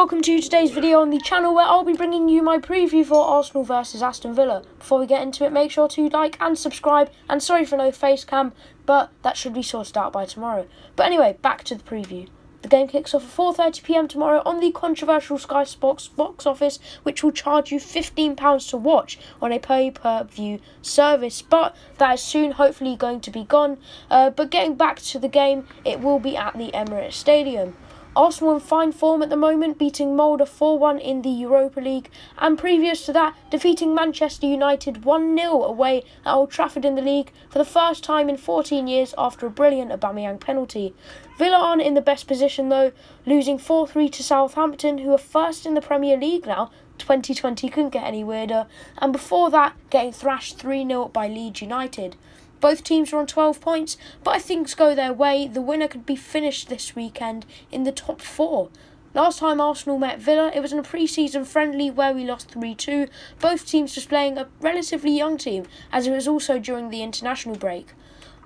welcome to today's video on the channel where I'll be bringing you my preview for Arsenal versus Aston Villa. Before we get into it, make sure to like and subscribe, and sorry for no face cam, but that should be sorted out by tomorrow. But anyway, back to the preview. The game kicks off at 4:30 PM tomorrow on the controversial Sky Sports box office, which will charge you £15 to watch on a pay-per-view service, but that is soon hopefully going to be gone. But getting back to the game, it will be at the Emirates Stadium. Arsenal in fine form at the moment, beating Molde 4-1 in the Europa League, and previous to that, defeating Manchester United 1-0 away at Old Trafford in the league for the first time in 14 years after a brilliant Aubameyang penalty. Villa aren't in the best position though, losing 4-3 to Southampton, who are first in the Premier League now. 2020 couldn't get any weirder, and before that, getting thrashed 3-0 by Leeds United. Both teams are on 12 points, but if things go their way, the winner could be finished this weekend in the top 4. Last time Arsenal met Villa, it was in a pre-season friendly where we lost 3-2, both teams displaying a relatively young team, as it was also during the international break.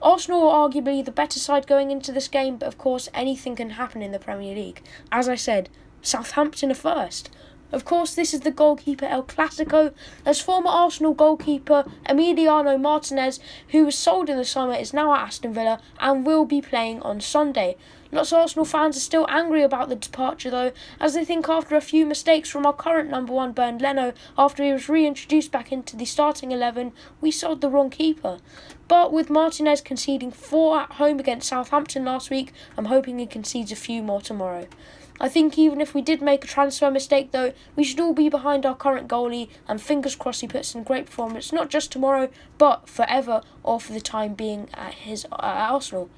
Arsenal are arguably the better side going into this game, but of course anything can happen in the Premier League. As I said, Southampton are first. Of course, this is the goalkeeper El Clasico, as former Arsenal goalkeeper Emiliano Martinez, who was sold in the summer, is now at Aston Villa and will be playing on Sunday. Lots of Arsenal fans are still angry about the departure though, as they think after a few mistakes from our current number 1 Bernd Leno after he was reintroduced back into the starting 11, we sold the wrong keeper. But with Martinez conceding 4 at home against Southampton last week, I'm hoping he concedes a few more tomorrow. I think even if we did make a transfer mistake though, we should all be behind our current goalie, and fingers crossed he puts in a great performance, not just tomorrow, but forever or for the time being at Arsenal.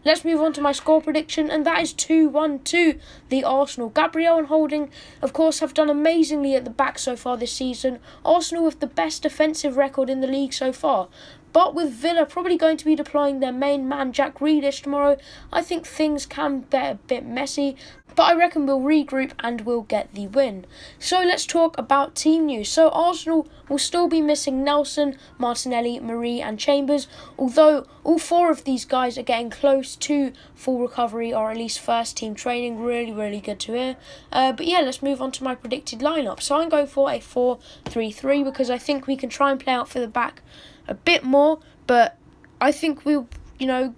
Let's move on to my score prediction, and that is 2-1 to the Arsenal. Gabriel and Holding, of course, have done amazingly at the back so far this season. Arsenal with the best defensive record in the league so far. But with Villa probably going to be deploying their main man, Jack Grealish, tomorrow, I think things can get a bit messy, but I reckon we'll regroup and we'll get the win. So let's talk about team news. So Arsenal will still be missing Nelson, Martinelli, Marie and Chambers, although all 4 of these guys are getting close to full recovery or at least first team training. Really good to hear. But yeah, let's move on to my predicted lineup. So I'm going for a 4-3-3 because I think we can try and play out for the back a bit more, but I think we'll,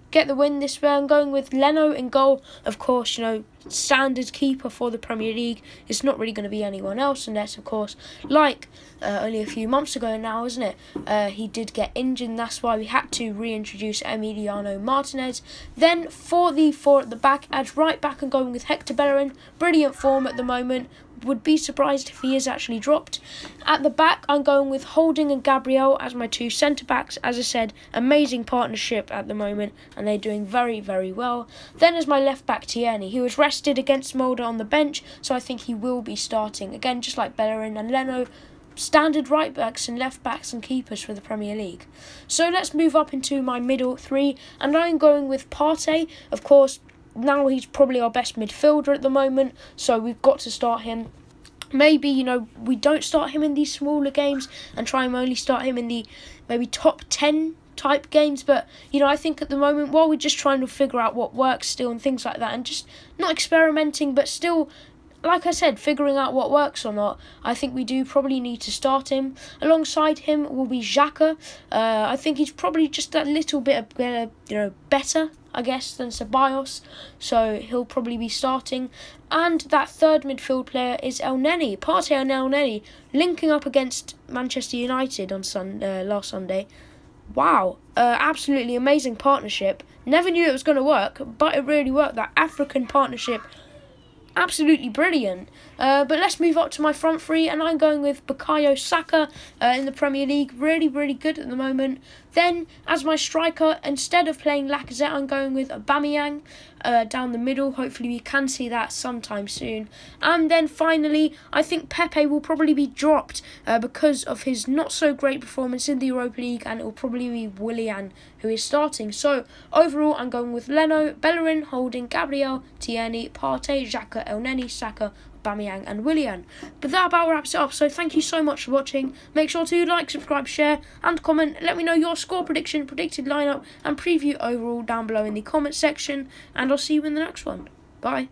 get the win this way. I'm going with Leno in goal. Of course, standard keeper for the Premier League. It's not really going to be anyone else unless, of course, like only a few months ago now, isn't it? He did get injured, and that's why we had to reintroduce Emiliano Martinez. Then for the 4 at the back, as right back, I'm going with Hector Bellerin. Brilliant form at the moment. Would be surprised if he is actually dropped. At the back, I'm going with Holding and Gabriel as my 2 centre-backs. As I said, amazing partnership at the moment, and they're doing very well. Then as my left-back, Tierney. He was rested against Molde on the bench, so I think he will be starting. Again, just like Bellerin and Leno, standard right-backs and left-backs and keepers for the Premier League. So let's move up into my middle 3, and I'm going with Partey. Of course, now he's probably our best midfielder at the moment, so we've got to start him. Maybe, we don't start him in these smaller games and try and only start him in the maybe top 10 type games, but, I think at the moment, while we're just trying to figure out what works still and things like that, and just not experimenting, but still, like I said, figuring out what works or not, I think we do probably need to start him. Alongside him will be Xhaka. I think he's probably just a little bit better, I guess, than Ceballos, so he'll probably be starting. And that third midfield player is El Neni. Partey and El Neni linking up against Manchester United on last Sunday. Wow, absolutely amazing partnership. Never knew it was going to work, but it really worked. That African partnership, absolutely brilliant. But let's move up to my front 3, and I'm going with Bukayo Saka in the Premier League. Really good at the moment. Then, as my striker, instead of playing Lacazette, I'm going with Aubameyang down the middle. Hopefully we can see that sometime soon. And then finally, I think Pepe will probably be dropped because of his not-so-great performance in the Europa League, and it will probably be Willian who is starting. So, overall, I'm going with Leno, Bellerin, Holding, Gabriel, Tierney, Partey, Xhaka, El Neni, Saka, Aubameyang and Willian. But that about wraps it up, so thank you so much for watching. Make sure to like, subscribe, share and comment. Let me know your score prediction, predicted lineup and preview overall down below in the comment section, and I'll see you in the next one. Bye.